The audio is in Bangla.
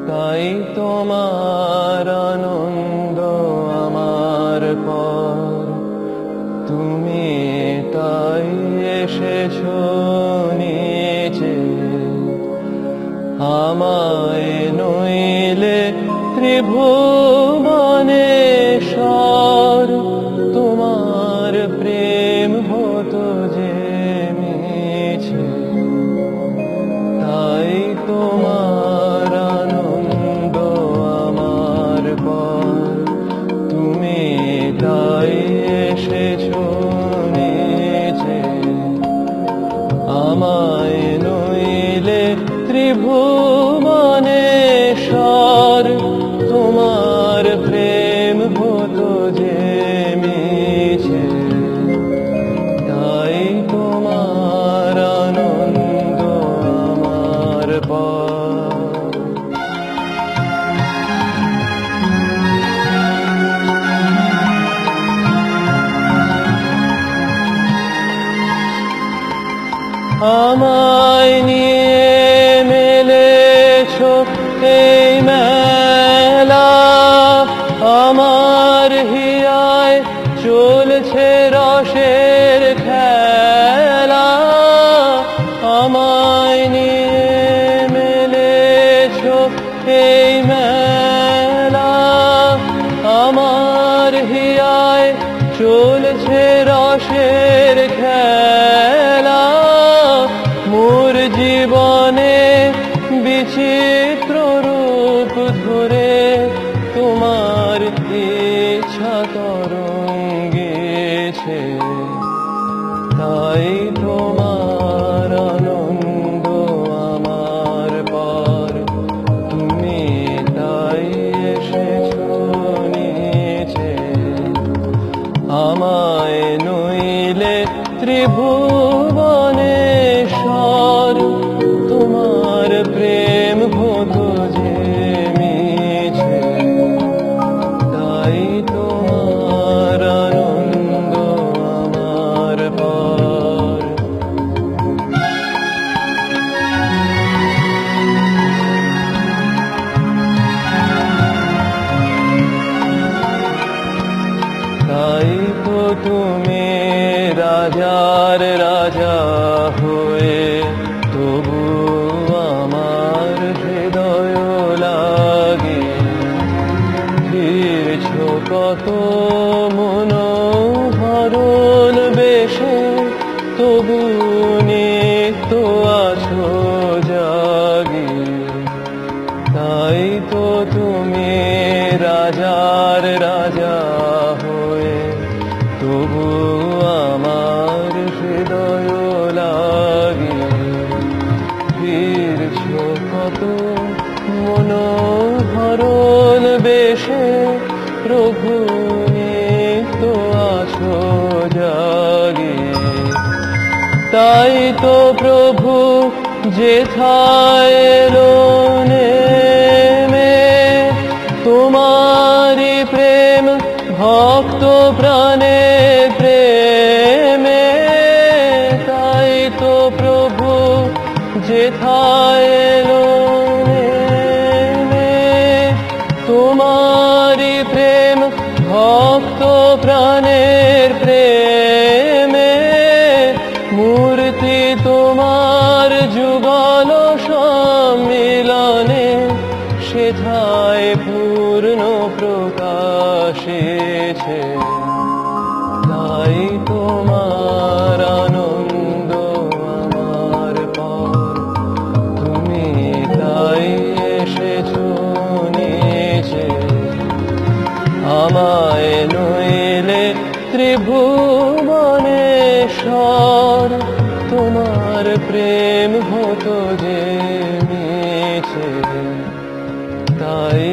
তাই তোমার আনন্দ আমার পর, তুমি তাই এসেছো নিচে। আমায় নইলে ত্রিভুবনেশ্বর, তোমার প্রেম হতো যে মিছে। তাই তোমার আনন্দ আমার পর, তুমি তাই এসেছো নিচে। আমায় নইলে ত্রিভুবনেশ্বর, তোমার প্রেম হতো যে মিছে। তাই তোমার আনন্দ আমার পর। আমায় নিয়ে মেলেছো এই মেলা, আমার হিয়ায় চলছে রসের খেলা। আমায় নিয়ে মেলেছো এই মেলা, আমার হিয়ায় চলছে রসের খেলা। মোর জীবনে বিচিত্র রূপ ধরে তোমার ইচ্ছা তরঙ্গেছে। তাই তোমার আনন্দ আমার পর, তুমি তাই এসেছো নিচে। আমায় নইলে ত্রিভুবনেশ্বর, তোমার প্রেম হতো যে মিছে। তাই তোমার আনন্দ আমার পর। তাই তো তুমি রাজার রাজা হয়ে, তবু আমার হৃদয় লাগে। ফিরছো কত মনোহরণ বেশে, তবু নিত্য আছো জাগে। তাই তো তুমি রাজার রাজা হয়ে, তবু আমার হৃদয় লাগে। ফিরছো কত মনোহরণ বেশে, প্রভু নিত্য আছো জাগে। তাই তো প্রভু যেথায় এলো নেমে, তোমারি প্রেম ভক্ত প্রাণে প্রেমে। তাই তো প্রভু যেথায় এলো নেমে, তোমারি প্রেম ভক্ত প্রাণের প্রেমে। মূর্তি তোমার যুগল সম্মিলনে, সেথায় পূর্ণ প্রকাশেছে। তাই তোমার আনন্দ আমার পর, তুমি তাই এসেছো নিচে। আমায় নইলে ত্রিভুবনেশ্বর, তোমার প্রেম হতো যে মিছে। তাই